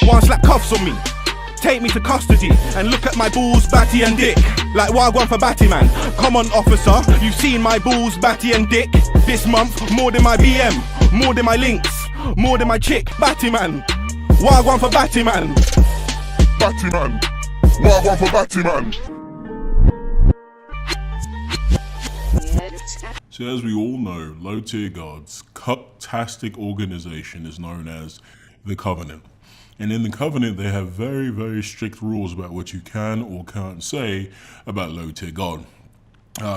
One slap cuffs on me, take me to custody, and look at my balls, batty and dick. Like wagwan for batty man. Come on officer, you've seen my balls, batty and dick. This month, more than my BM, more than my links, more than my chick, batty man. Wagwan for batty man. Batty man. Wagwan for batty man. So as we all know, Low Tier God's Cucktastic organization is known as the Covenant. And in the Covenant, they have very, very strict rules about what you can or can't say about Low Tier God.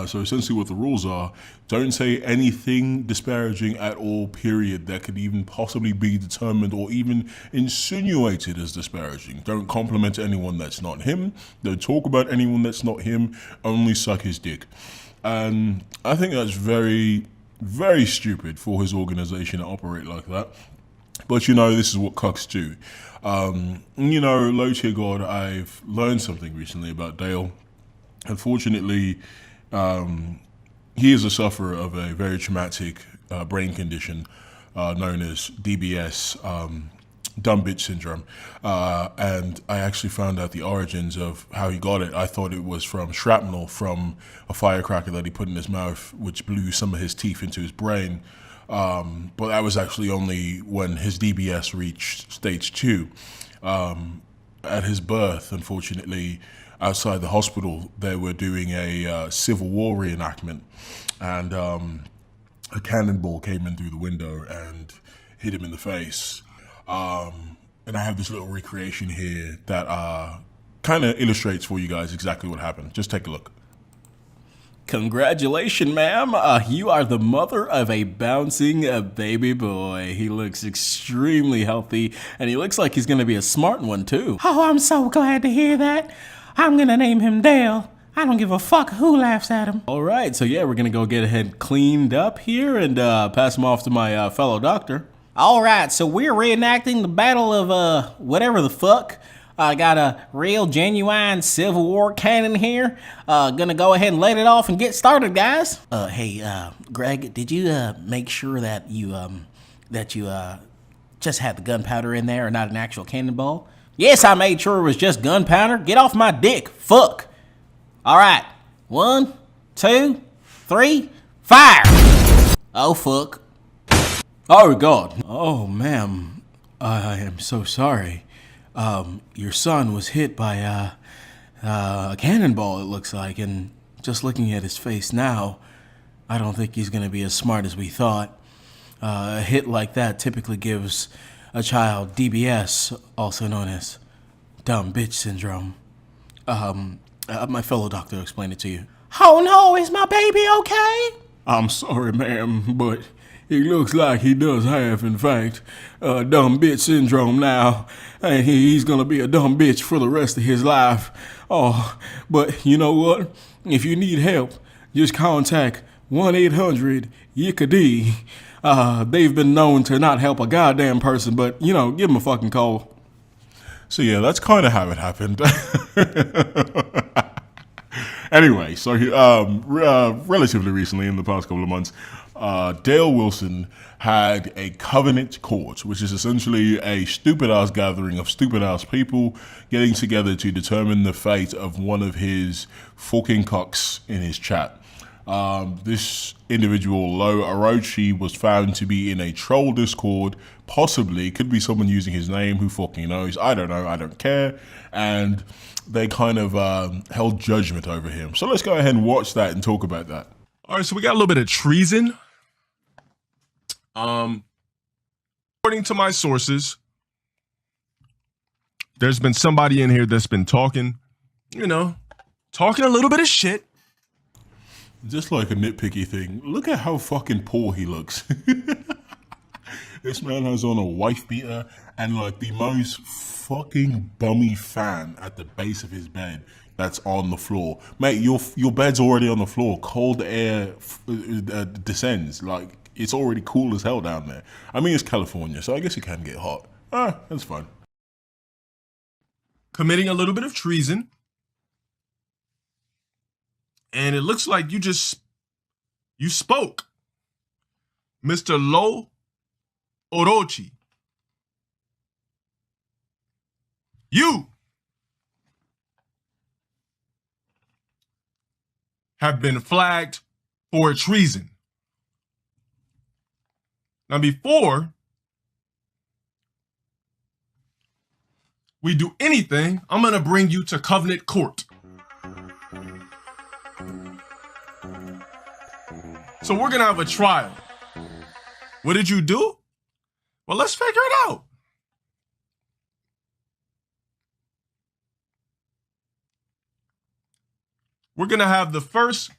So essentially what the rules are, don't say anything disparaging at all, period, that could even possibly be determined or even insinuated as disparaging. Don't compliment anyone that's not him. Don't talk about anyone that's not him. Only suck his dick. And I think that's very, very stupid for his organization to operate like that. But you know, this is what cucks do. You know, Low Tier God, I've learned something recently about Dale. Unfortunately, he is a sufferer of a very traumatic brain condition known as DBS, dumb bitch syndrome. And I actually found out the origins of how he got it. I thought it was from shrapnel from a firecracker that he put in his mouth, which blew some of his teeth into his brain. But that was actually only when his DBS reached stage 2. At his birth, unfortunately, outside the hospital, they were doing a Civil War reenactment, and a cannonball came in through the window and hit him in the face. And I have this little recreation here that kind of illustrates for you guys exactly what happened. Just take a look. Congratulations, ma'am. You are the mother of a bouncing baby boy. He looks extremely healthy, and he looks like he's going to be a smart one, too. Oh, I'm so glad to hear that. I'm going to name him Dale. I don't give a fuck who laughs at him. All right, so yeah, we're going to go get ahead cleaned up here and pass him off to my fellow doctor. All right, so we're reenacting the battle of, whatever the fuck. I got a real genuine Civil War cannon here. Gonna go ahead and let it off and get started, guys. Hey, Greg, did you make sure that you just had the gunpowder in there and not an actual cannonball? Yes, I made sure it was just gunpowder. Get off my dick, fuck. All right, 1, 2, 3, fire. Oh, fuck. Oh, God. Oh, ma'am, I am so sorry. Your son was hit by a cannonball, it looks like, and just looking at his face now, I don't think he's going to be as smart as we thought. A hit like that typically gives a child DBS, also known as dumb bitch syndrome. My fellow doctor explained it to you. Oh no, is my baby okay? I'm sorry, ma'am, but it looks like he does have, in fact, dumb bitch syndrome now, and he's gonna be a dumb bitch for the rest of his life. Oh, but you know what? If you need help, just contact 1-800-YICKA-D. They've been known to not help a goddamn person, but, you know, give them a fucking call. So yeah, that's kind of how it happened. Anyway, so relatively recently, in the past couple of months, Dale Wilson had a Covenant Court, which is essentially a stupid-ass gathering of stupid-ass people getting together to determine the fate of one of his fucking cocks in his chat. This individual, Lo Orochi, was found to be in a troll Discord, possibly, could be someone using his name, who fucking knows, I don't know, I don't care, and they kind of held judgment over him. So let's go ahead and watch that and talk about that. All right, so we got a little bit of treason. According to my sources, there's been somebody in here that's been talking, you know, talking a little bit of shit. Just like a nitpicky thing, look at how fucking poor he looks. This man has on a wife beater and like the most fucking bummy fan at the base of his bed that's on the floor. Mate, your bed's already on the floor. Cold air descends. Like, it's already cool as hell down there. I mean, it's California, so I guess it can get hot. That's fine. Committing a little bit of treason. And it looks like you spoke. Mr. Lo Orochi. You have been flagged for treason. Now, before we do anything, I'm going to bring you to Covenant Court. So we're going to have a trial. What did you do? Well, let's figure it out. We're going to have the first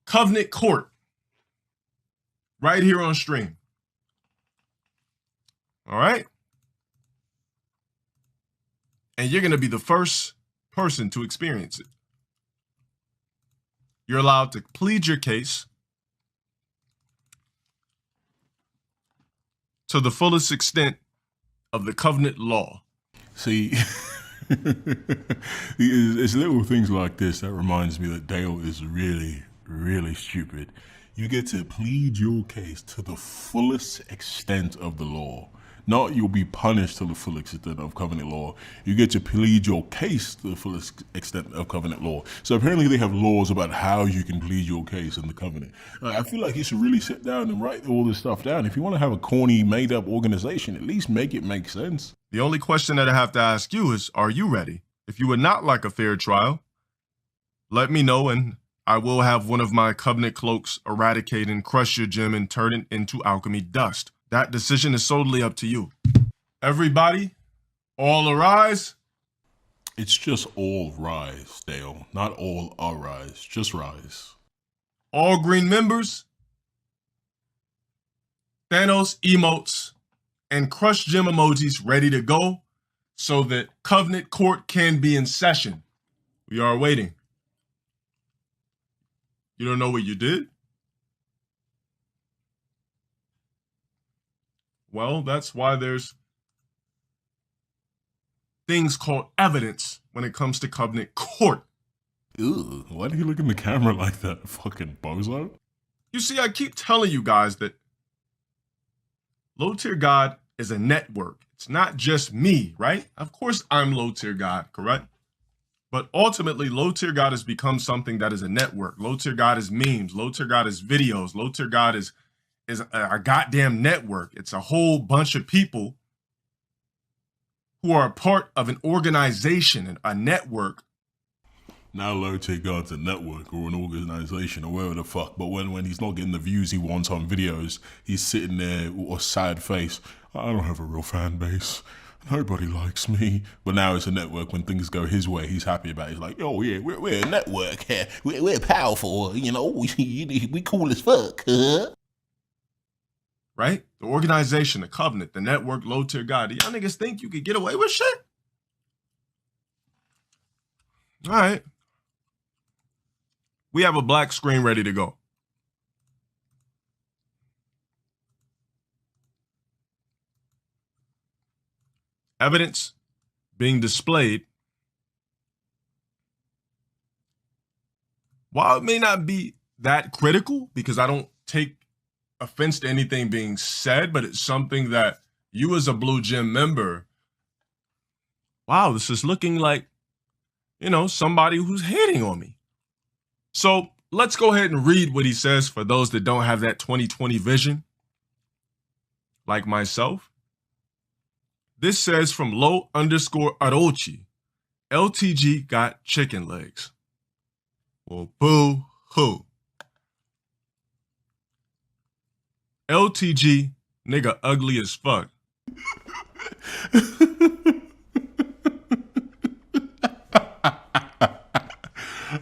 Covenant Court right here on stream. All right? And you're going to be the first person to experience it. You're allowed to plead your case to the fullest extent of the covenant law. See, it's little things like this that reminds me that Dale is really, really stupid. You get to plead your case to the fullest extent of the law. Not you'll be punished to the full extent of covenant law. You get to plead your case to the fullest extent of covenant law. So apparently they have laws about how you can plead your case in the covenant. I feel like you should really sit down and write all this stuff down. If you want to have a corny, made-up organization, at least make it make sense. The only question that I have to ask you is, are you ready? If you would not like a fair trial, let me know and I will have one of my covenant cloaks eradicate and crush your gem and turn it into alchemy dust. That decision is solely up to you. Everybody, all arise. It's just all rise, Dale. Not all arise, just rise. All green members, Thanos emotes, and crush gem emojis ready to go so that Covenant Court can be in session. We are waiting. You don't know what you did? Well, that's why there's things called evidence when it comes to Covenant Court. Ew, why do you look in the camera like that, fucking bozo? You see, I keep telling you guys that Low Tier God is a network. It's not just me, right? Of course I'm Low Tier God, correct? But ultimately, Low Tier God has become something that is a network. Low Tier God is memes. Low Tier God is videos. Low Tier God is a goddamn network. It's a whole bunch of people who are a part of an organization, a network. Now Low Tier God's a network or an organization or whatever the fuck, but when he's not getting the views he wants on videos, he's sitting there with a sad face. I don't have a real fan base. Nobody likes me. But now it's a network. When things go his way, he's happy about it. He's like, oh yeah, we're a network here. We're powerful, you know, we cool as fuck, huh? Right? The organization, the covenant, the network, Low Tier God. Do y'all niggas think you could get away with shit? All right. We have a black screen ready to go. Evidence being displayed. While it may not be that critical, because I don't take offense to anything being said, but it's something that you as a Blue Gym member, wow, this is looking like, you know, somebody who's hating on me. So let's go ahead and read what he says for those that don't have that 20/20 vision, like myself. This says from Low_Arochi, LTG got chicken legs. Well, boo-hoo. LTG, nigga ugly as fuck.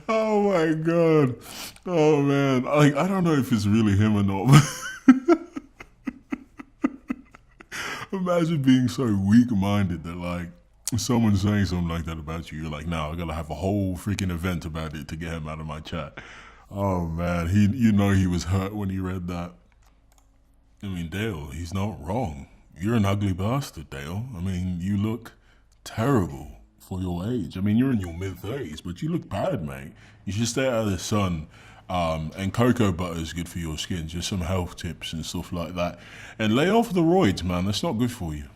Oh my god. Oh man. I don't know if it's really him or not. Imagine being so weak-minded that like someone saying something like that about you, you're like, no, I gotta have a whole freaking event about it to get him out of my chat. Oh man, you know he was hurt when he read that. I mean, Dale, he's not wrong. You're an ugly bastard, Dale. I mean, you look terrible for your age. I mean, you're in your mid-30s, but you look bad, mate. You should stay out of the sun. And cocoa butter is good for your skin. Just some health tips and stuff like that. And lay off the roids, man. That's not good for you.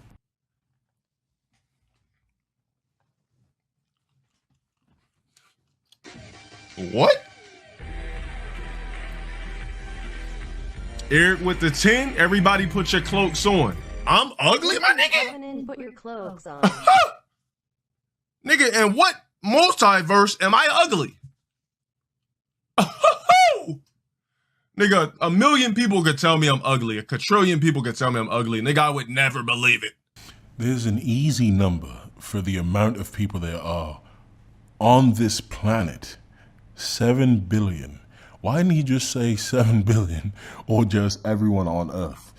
What? Eric with the 10. Everybody put your cloaks on. I'm ugly, my nigga? Put your cloaks on. Nigga, in what multiverse am I ugly? Nigga, a million people could tell me I'm ugly. A quadrillion people could tell me I'm ugly. Nigga, I would never believe it. There's an easy number for the amount of people there are on this planet. 7 billion. Why didn't he just say 7 billion or just everyone on Earth?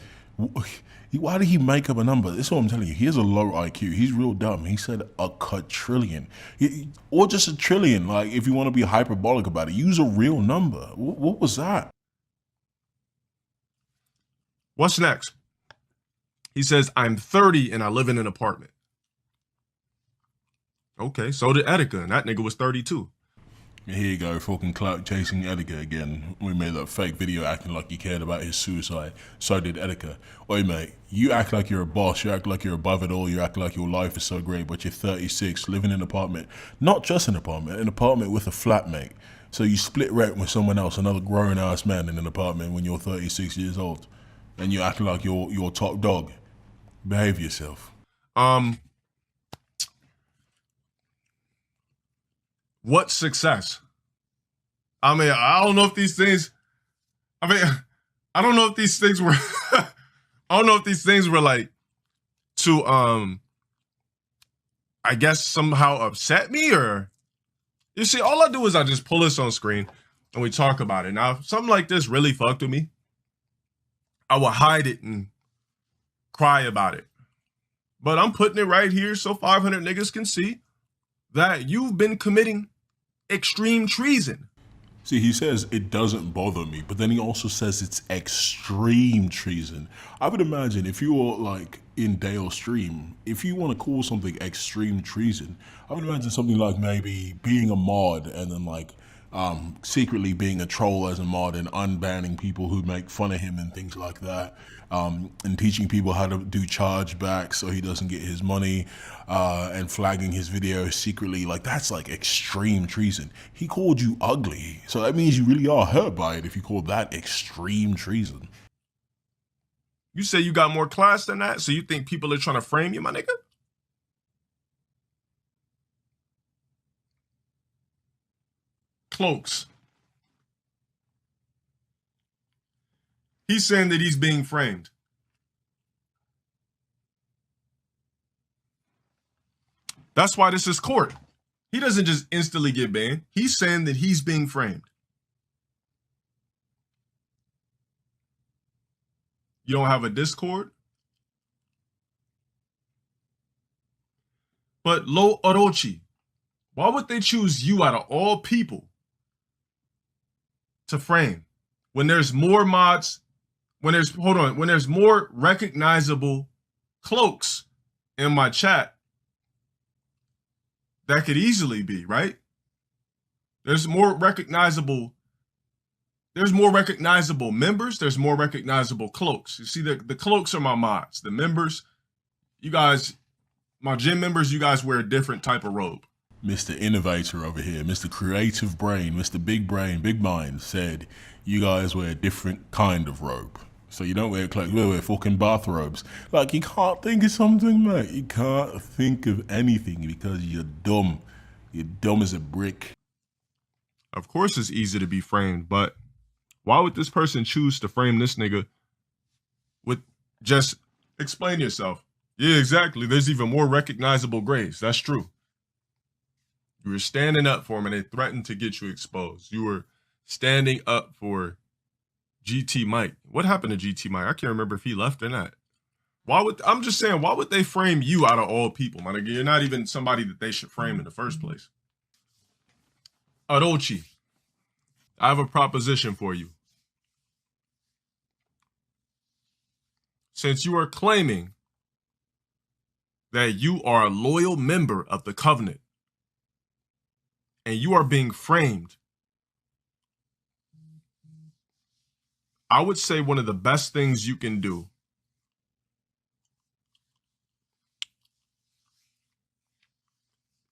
Why did he make up a number? This is what I'm telling you. He has a low IQ. He's real dumb. He said a quadrillion. Or just a trillion. Like, if you want to be hyperbolic about it, use a real number. What was that? What's next? He says, I'm 30 and I live in an apartment. Okay, so did Etika, and that nigga was 32. Here you go, fucking clout chasing Etika again. We made that fake video acting like he cared about his suicide. So did Etika. Oi mate, you act like you're a boss, you act like you're above it all, you act like your life is so great, but you're 36, living in an apartment. Not just an apartment with a flatmate. So you split rent with someone else, another grown ass man in an apartment when you're 36 years old. And you acting like you're top dog. Behave yourself. What success? I mean, I don't know if these things. I don't know if these things were. I don't know if these things were like to I guess somehow upset me, or you see, all I do is I just pull this on screen and we talk about it. Now, if something like this really fucked with me, I will hide it and cry about it. But I'm putting it right here so 500 niggas can see that you've been committing extreme treason. See, he says it doesn't bother me, but then he also says it's extreme treason. I would imagine if you were like in Dale's stream, if you want to call something extreme treason, I would imagine something like maybe being a mod and then like secretly being a troll as a mod and unbanning people who make fun of him and things like that, and teaching people how to do chargebacks so he doesn't get his money, and flagging his videos secretly. Like, that's like extreme treason. He called you ugly, so that means you really are hurt by it if you call that extreme treason. You say you got more class than that, so you think people are trying to frame you, my nigga? Cloaks. He's saying that he's being framed. That's why this is court. He doesn't just instantly get banned. He's saying that he's being framed. You don't have a Discord? But Lo Orochi, why would they choose you out of all people to frame when there's more mods, when there's more recognizable cloaks in my chat that could easily be, right? There's more recognizable members, there's more recognizable cloaks. You see, the cloaks are my mods. The members, you guys, my gym members, you guys wear a different type of robe. Mr. Innovator over here, Mr. Creative Brain, Mr. Big Brain, Big Mind said you guys wear a different kind of robe. So you don't wear clothes, you wear fucking bathrobes. Like, you can't think of something, mate. You can't think of anything because you're dumb. You're dumb as a brick. Of course it's easy to be framed, but why would this person choose to frame this nigga with just explain yourself? Yeah, exactly. There's even more recognizable graves. That's true. You were standing up for him and they threatened to get you exposed. You were standing up for GT Mike. What happened to GT Mike? I can't remember if he left or not. I'm just saying, why would they frame you out of all people, man? You're not even somebody that they should frame in the first place. Orochi, I have a proposition for you. Since you are claiming that you are a loyal member of the Covenant, and you are being framed, I would say one of the best things you can do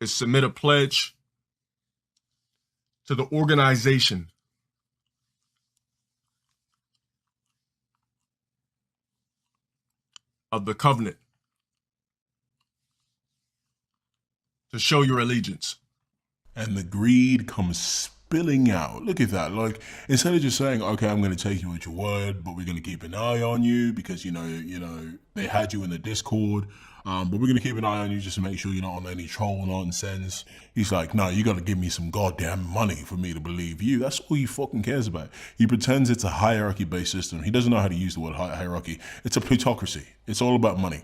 is submit a pledge to the organization of the covenant to show your allegiance. And the greed comes spilling out. Look at that. Like, instead of just saying, okay, I'm going to take you at your word, but we're going to keep an eye on you because, you know, they had you in the Discord, but we're going to keep an eye on you just to make sure you're not on any troll nonsense. He's like, no, you got to give me some goddamn money for me to believe you. That's all he fucking cares about. He pretends it's a hierarchy-based system. He doesn't know how to use the word hierarchy. It's a plutocracy. It's all about money.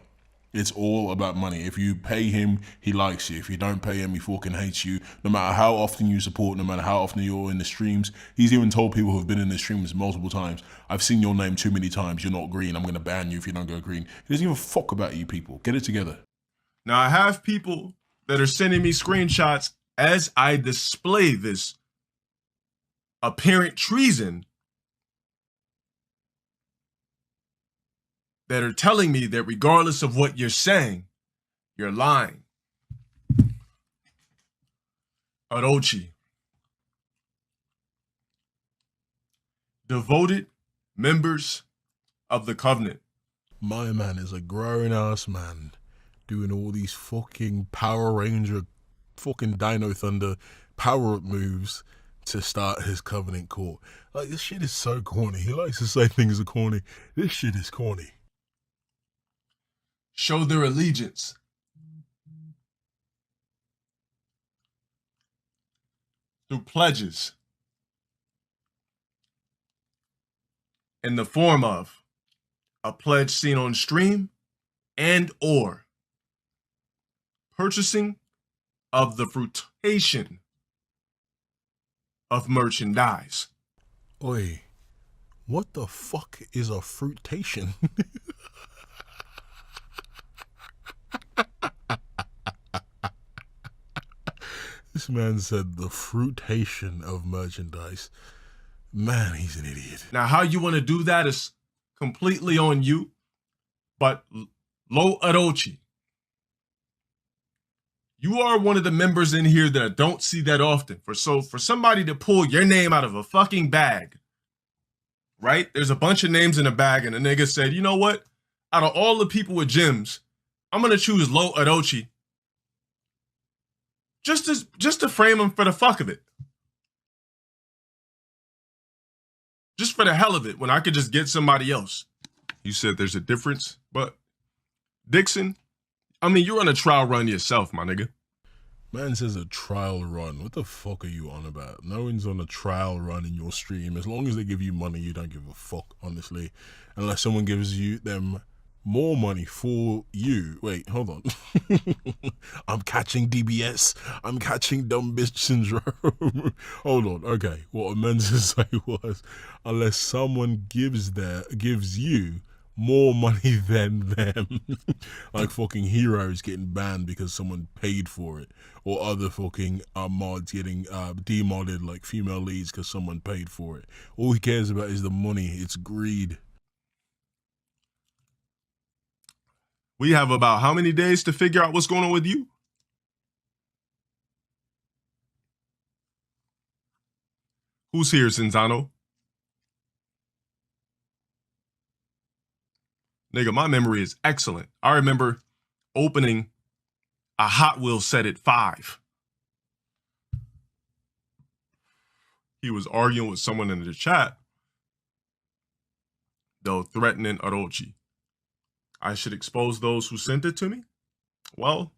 It's all about money. If you pay him, he likes you. If you don't pay him, he fucking hates you. No matter how often you support, no matter how often you're in the streams. He's even told people who've been in the streams multiple times, I've seen your name too many times. You're not green. I'm going to ban you if you don't go green. He doesn't even fuck about you people. Get it together. Now, I have people that are sending me screenshots as I display this apparent treason that are telling me that regardless of what you're saying, you're lying. Orochi. Devoted members of the covenant. My man is a grown-ass man doing all these fucking Power Ranger, fucking Dino Thunder power-up moves to start his covenant court. Like, this shit is so corny. He likes to say things are corny. This shit is corny. Show their allegiance through pledges in the form of a pledge seen on stream and or purchasing of the fruitation of merchandise. Oi, what the fuck is a fruitation? This man said the fruitation of merchandise. Man, he's an idiot. Now, how you want to do that is completely on you, but Lo Orochi, you are one of the members in here that I don't see that often. For somebody to pull your name out of a fucking bag, right? There's a bunch of names in a bag, and the nigga said, you know what? Out of all the people with gems, I'm gonna choose Lo Orochi. Just to frame him for the fuck of it. Just for the hell of it, when I could just get somebody else. You said there's a difference, but Dixon, I mean, you're on a trial run yourself, my nigga. Man says a trial run. What the fuck are you on about? No one's on a trial run in your stream. As long as they give you money, you don't give a fuck, honestly. Unless someone gives them more money for you. Wait, hold on. I'm catching DBS. I'm catching dumb bitch syndrome. Hold on. Okay. What I meant to say was, unless someone gives you more money than them, like fucking heroes getting banned because someone paid for it, or other fucking mods getting demodded like female leads because someone paid for it. All he cares about is the money. It's greed. We have about how many days to figure out what's going on with you? Who's here, Cinzano? Nigga, my memory is excellent. I remember opening a Hot Wheels set at 5. He was arguing with someone in the chat, though threatening Orochi. I should expose those who sent it to me? Well,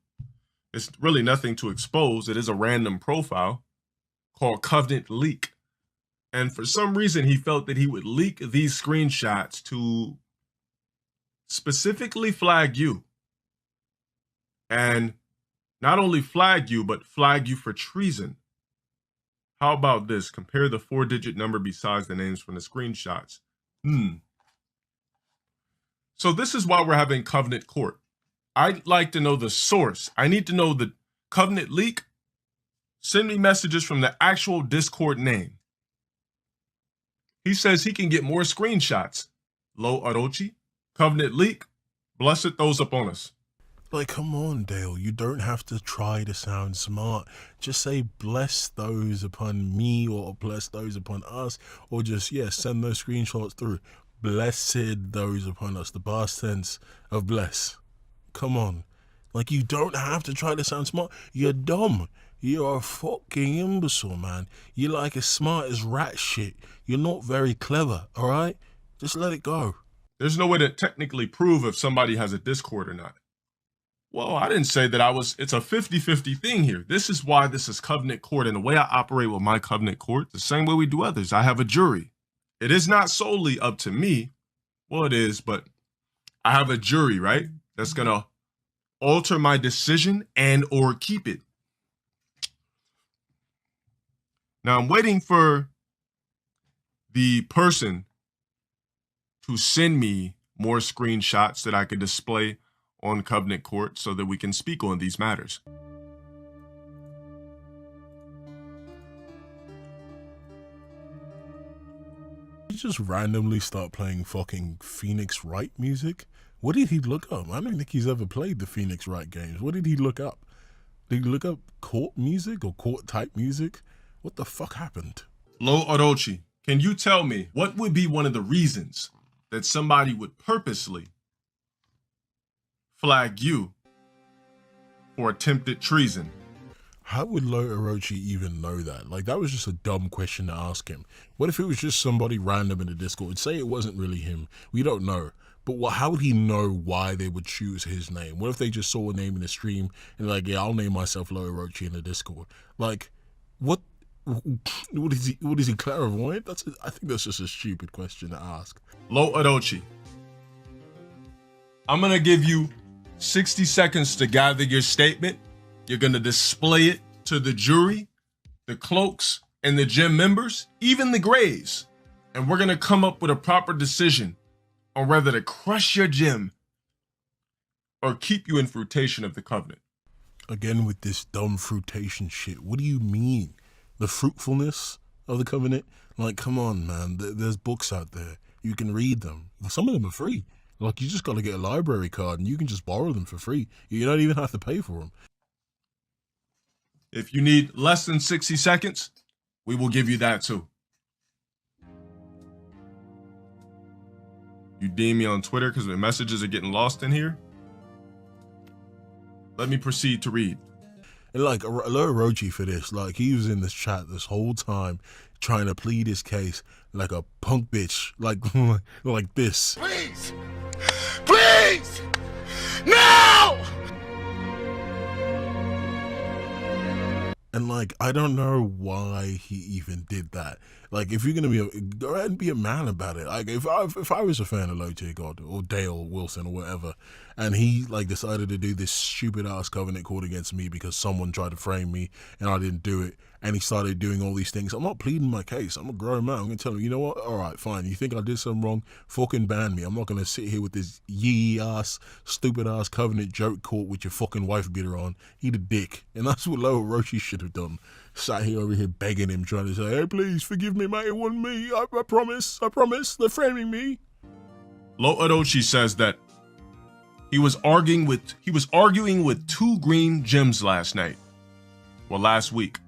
it's really nothing to expose. It is a random profile called Covenant Leak. And for some reason, he felt that he would leak these screenshots to specifically flag you. And not only flag you, but flag you for treason. How about this? Compare the 4-digit number besides the names from the screenshots. So this is why we're having Covenant Court. I'd like to know the source. I need to know the Covenant Leak. Send me messages from the actual Discord name. He says he can get more screenshots. Lo Orochi, Covenant Leak, blessed those upon us. Like, come on, Dale. You don't have to try to sound smart. Just say, bless those upon me, or bless those upon us, or just, yeah, send those screenshots through. Blessed those upon us, the past tense of bless. Come on. Like, you don't have to try to sound smart. You're dumb. You're a fucking imbecile, man. You're like as smart as rat shit. You're not very clever, alright? Just let it go. There's no way to technically prove if somebody has a Discord or not. Well, I didn't say that it's a 50-50 thing here. This is why this is Covenant Court, and the way I operate with my Covenant Court, the same way we do others. I have a jury. It is not solely up to me. Well, it is, but I have a jury, right? That's gonna alter my decision and or keep it. Now I'm waiting for the person to send me more screenshots that I could display on Covenant Court so that we can speak on these matters. You just randomly start playing fucking Phoenix Wright music? What did he look up? I don't think he's ever played the Phoenix Wright games. What did he look up? Did he look up court music or court type music? What the fuck happened? Lo Orochi, can you tell me what would be one of the reasons that somebody would purposely flag you for attempted treason? How would Lo Orochi even know that? Like, that was just a dumb question to ask him. What if it was just somebody random in the Discord? Say it wasn't really him. We don't know. But how would he know why they would choose his name? What if they just saw a name in the stream and like, yeah, I'll name myself Lo Orochi in the Discord? Like, what is he clairvoyant? I think that's just a stupid question to ask. Lo Orochi, I'm gonna give you 60 seconds to gather your statement. You're gonna display it to the jury, the cloaks, and the gym members, even the grays. And we're gonna come up with a proper decision on whether to crush your gym or keep you in fruitation of the covenant. Again with this dumb fruitation shit. What do you mean? The fruitfulness of the covenant? Like, come on, man. There's books out there. You can read them. Some of them are free. Like, you just got to get a library card and you can just borrow them for free. You don't even have to pay for them. If you need less than 60 seconds, we will give you that too. You DM me on Twitter because the messages are getting lost in here. Let me proceed to read. And like, Lo Orochi for this, like, he was in this chat this whole time trying to plead his case like a punk bitch, like this. Please! Please! No! And like, I don't know why he even did that. Like, if you're gonna go ahead and be a man about it. Like, if I was a fan of Low Tier God or Dale Wilson or whatever, and he like decided to do this stupid ass covenant court against me because someone tried to frame me and I didn't do it, and he started doing all these things, I'm not pleading my case. I'm a grown man. I'm gonna tell him, you know what? All right, fine. You think I did something wrong? Fucking ban me. I'm not gonna sit here with this yee ass, stupid ass covenant joke court with your fucking wife beater on. Eat a dick. And that's what Lo Orochi should have done. Sat here over here begging him, trying to say, hey, please forgive me, mate. It wasn't me. I promise. They're framing me. Lo Orochi says that he was arguing with two green gems last night. Well, last week.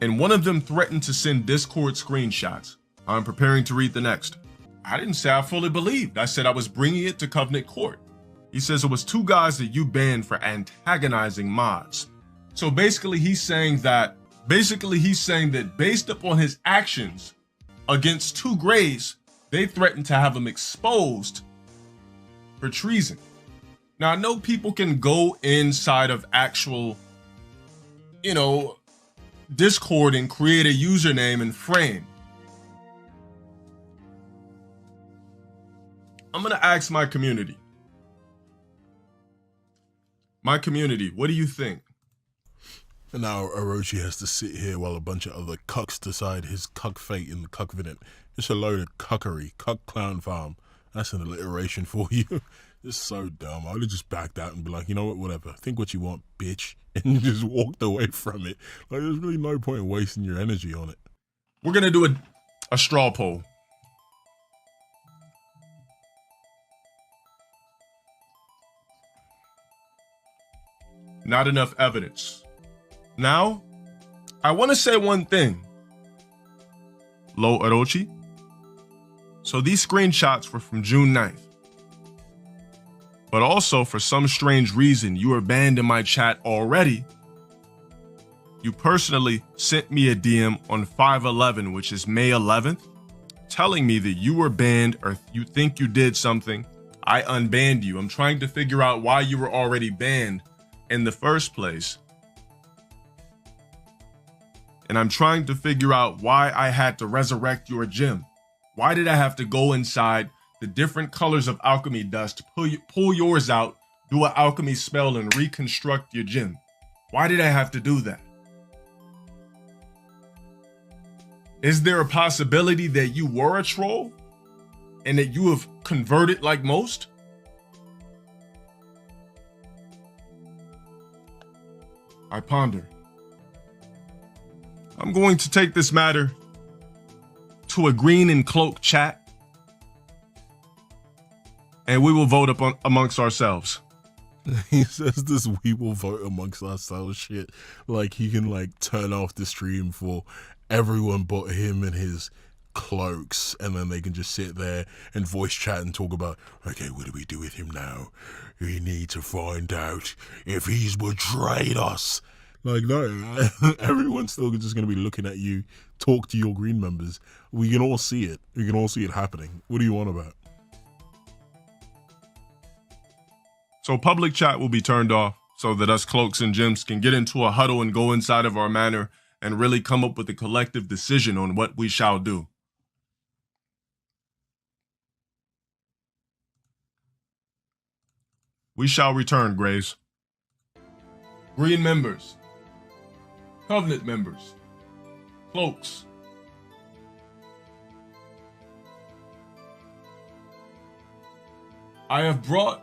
And one of them threatened to send Discord screenshots. I'm preparing to read the next. I didn't say I fully believed. I said I was bringing it to Covenant Court. He says it was two guys that you banned for antagonizing mods. So basically he's saying that based upon his actions against two grays, they threatened to have him exposed for treason. Now, I know people can go inside of actual, Discord and create a username and frame. I'm going to ask my community. My community, what do you think? And now Orochi has to sit here while a bunch of other cucks decide his cuck fate in the cuckvenant. It's a load of cuckery, cuck clown farm. That's an alliteration for you. It's so dumb. I would have just backed out and be like, you know what, whatever. Think what you want, bitch. And just walked away from it. Like, there's really no point in wasting your energy on it. We're going to do a straw poll. not enough evidence. Now, I want to say one thing. Lo Orochi. So these screenshots were from June 9th. But also, for some strange reason, you were banned in my chat already. You personally sent me a DM on 5/11, which is May 11th, telling me that you were banned or you think you did something. I unbanned you. I'm trying to figure out why you were already banned in the first place. And I'm trying to figure out why I had to resurrect your gym. Why did I have to go inside the different colors of alchemy dust, pull yours out, do an alchemy spell, and reconstruct your gym? Why did I have to do that? Is there a possibility that you were a troll and that you have converted like most? I ponder. I'm going to take this matter to a green and cloak chat, and we will vote amongst ourselves. He says this we will vote amongst ourselves shit. Like he can like turn off the stream for everyone but him and his cloaks, and then they can just sit there and voice chat and talk about, okay, what do we do with him now? We need to find out if he's betrayed us. Like, no, everyone's still just going to be looking at you, talk to your green members. We can all see it. We can all see it happening. What do you want about? So public chat will be turned off so that us cloaks and gems can get into a huddle and go inside of our manor and really come up with a collective decision on what we shall do. We shall return, Graves. Green members, Covenant members, cloaks. I have brought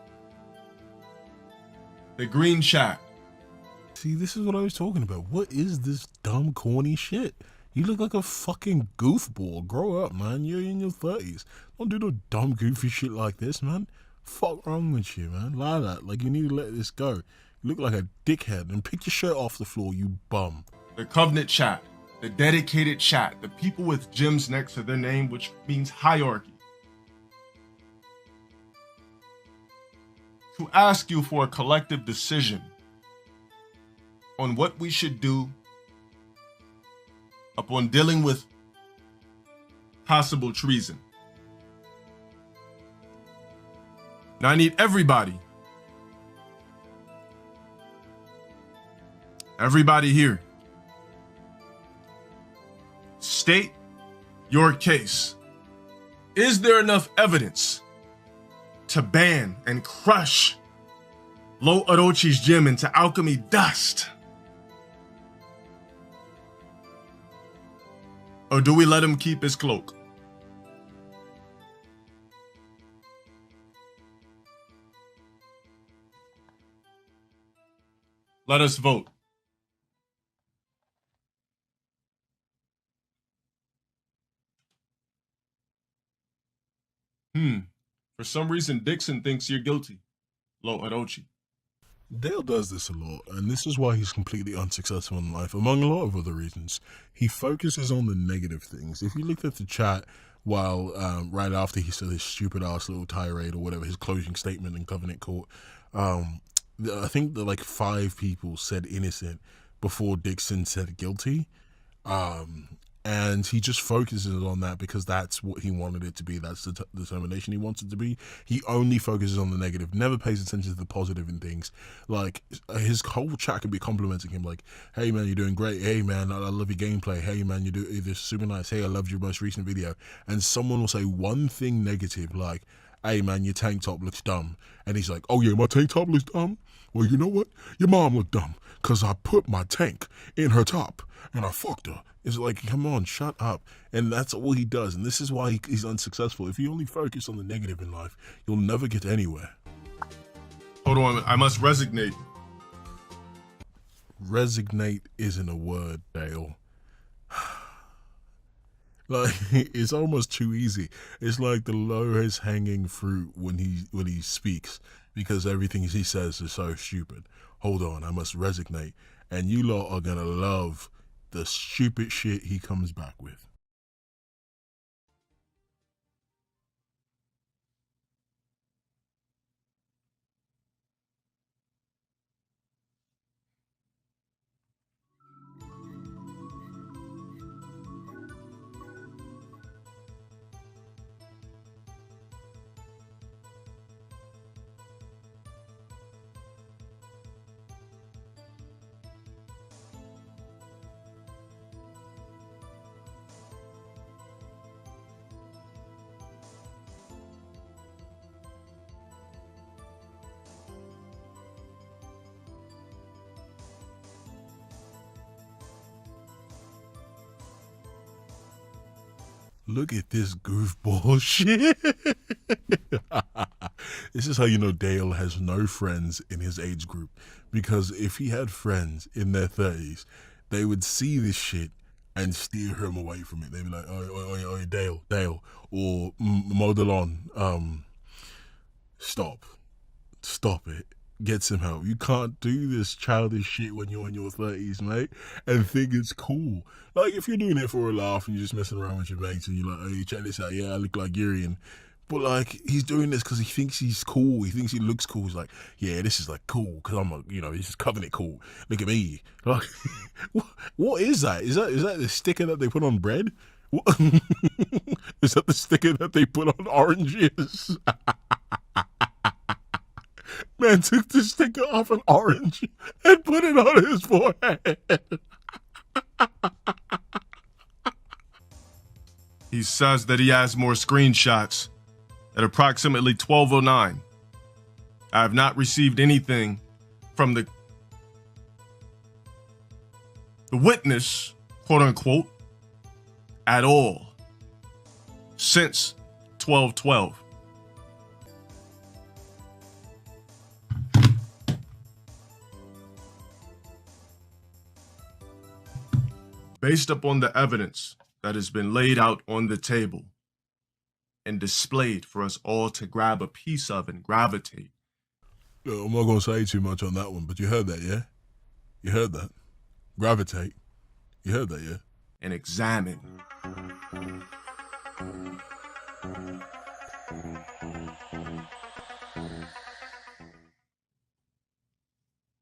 the green chat. See, this is what I was talking about. What is this dumb, corny shit? You look like a fucking goofball. Grow up, man. You're in your 30s. Don't do no dumb, goofy shit like this, man. Fuck wrong with you, man? Like that. Like, you need to let this go. You look like a dickhead. And pick your shirt off the floor, you bum. The Covenant chat, the dedicated chat, the people with gems next to their name, which means hierarchy. To ask you for a collective decision on what we should do upon dealing with possible treason. Now I need everybody here, state your case. Is there enough evidence to ban and crush Lo Orochi's gym into alchemy dust? Or do we let him keep his cloak? Let us vote. For some reason, Dixon thinks you're guilty, Lo Orochi. Dale does this a lot, and this is why he's completely unsuccessful in life, among a lot of other reasons. He focuses on the negative things. If you looked at the chat while right after he said his stupid ass little tirade or whatever, his closing statement in Covenant Court, I think that like 5 people said innocent before Dixon said guilty. And he just focuses on that because that's what he wanted it to be. That's the determination he wants it to be. He only focuses on the negative, never pays attention to the positive in things. Like, his whole chat could be complimenting him, like, hey man, you're doing great. Hey man, I love your gameplay. Hey man, you do this super nice. Hey, I loved your most recent video. And someone will say one thing negative, like, hey man, your tank top looks dumb. And he's like, oh yeah, my tank top looks dumb? Well, you know what? Your mom looked dumb because I put my tank in her top and I fucked her. It's like, come on, shut up. And that's all he does. And this is why he's unsuccessful. If you only focus on the negative in life, you'll never get anywhere. Hold on, I must resignate. Resignate isn't a word, Dale. Like, it's almost too easy. It's like the lowest hanging fruit when he speaks, because everything he says is so stupid. hold on, I must resignate. And you lot are gonna love the stupid shit he comes back with. Look at this goofball shit. This is how you know Dale has no friends in his age group. Because if he had friends in their 30s, they would see this shit and steer him away from it. They'd be like, oi, Dale, or Modelon, stop it. Get some help. You can't do this childish shit when you're in your 30s, mate, and think it's cool. Like, if you're doing it for a laugh and you're just messing around with your mates and you're like, hey, check this out, yeah, I look like Urian. But, like, he's doing this because he thinks he's cool. He thinks he looks cool. He's like, yeah, this is, like, cool because I'm, this is Covenant cool. Look at me. Like, what is that? Is that the sticker that they put on bread? What? Is that the sticker that they put on oranges? Man took the sticker off an orange and put it on his forehead. He says that he has more screenshots at approximately 12:09. I have not received anything from the witness, quote unquote, at all since 12:12. Based upon the evidence that has been laid out on the table and displayed for us all to grab a piece of and gravitate. I'm not going to say too much on that one, but you heard that, yeah? You heard that. Gravitate. You heard that, yeah? And examine.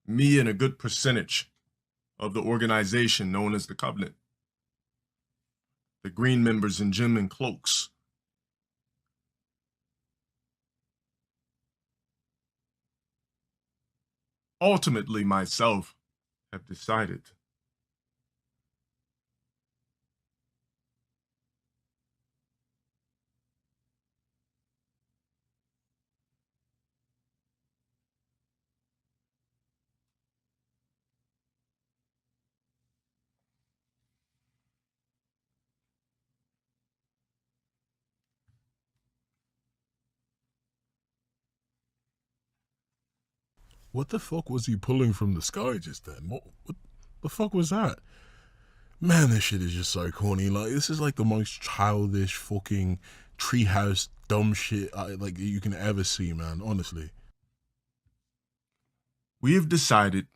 Me and a good percentage of the organization known as the Covenant. The green members in gym and cloaks. Ultimately, myself have decided What the fuck was he pulling from the sky just then? What the fuck was that? Man, this shit is just so corny. Like, this is like the most childish fucking treehouse dumb shit like you can ever see, man, honestly. we have decided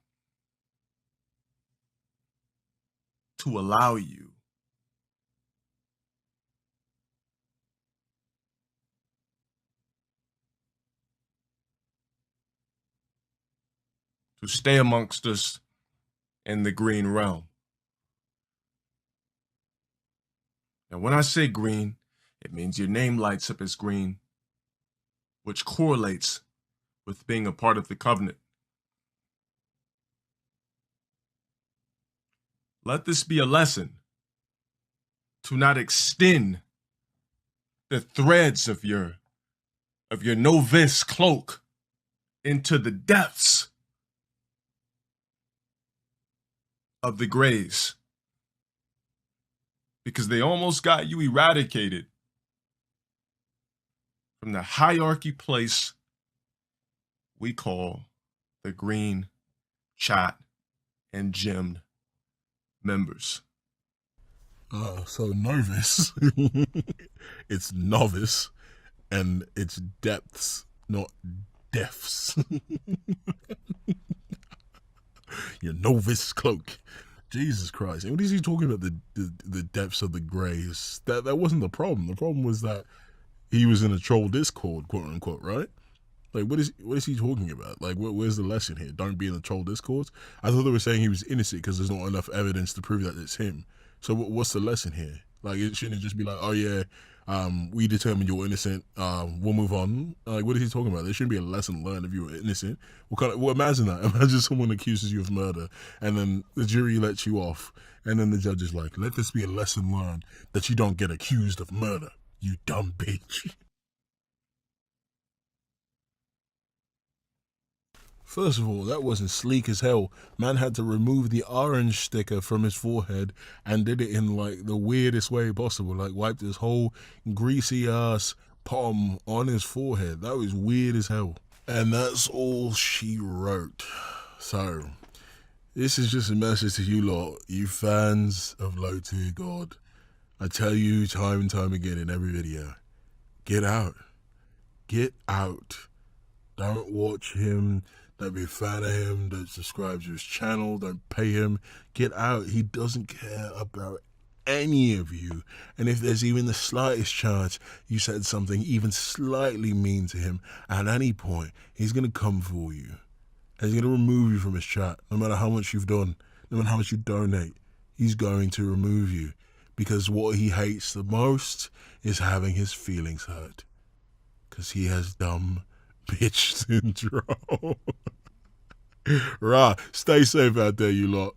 to allow you to stay amongst us in the green realm. And when I say green, it means your name lights up as green, which correlates with being a part of the Covenant. Let this be a lesson to not extend the threads of your novice cloak into the depths of the grays, because they almost got you eradicated from the hierarchy place we call the green chat and gym members. So novice. It's novice, and it's depths, not deaths. your novice cloak. Jesus Christ. And what is he talking about, the depths of the graves? That wasn't the problem. The problem was that he was in a troll Discord, quote unquote, right? Like, what is he talking about? Like, where's the lesson here? Don't be in the troll Discords? I thought they were saying he was innocent because there's not enough evidence to prove that it's him. So what's the lesson here? Like, it shouldn't just be like, oh yeah, we determined you're innocent, we'll move on. Like, what is he talking about? There shouldn't be a lesson learned if you were innocent. Well, imagine that. Imagine someone accuses you of murder, and then the jury lets you off, and then the judge is like, let this be a lesson learned that you don't get accused of murder, you dumb bitch. First of all, that wasn't sleek as hell. Man had to remove the orange sticker from his forehead and did it in like the weirdest way possible. Like wiped his whole greasy ass palm on his forehead. That was weird as hell. And that's all she wrote. So, this is just a message to you lot, you fans of Low Tier God. I tell you time and time again in every video, get out. Get out. Don't watch him. Don't be a fan of him. Don't subscribe to his channel. Don't pay him. Get out. He doesn't care about any of you. And if there's even the slightest chance you said something even slightly mean to him at any point, he's going to come for you. And he's going to remove you from his chat. No matter how much you've done, no matter how much you donate, he's going to remove you. Because what he hates the most is having his feelings hurt. Because he has dumb bitch syndrome. Rah, stay safe out there, you lot.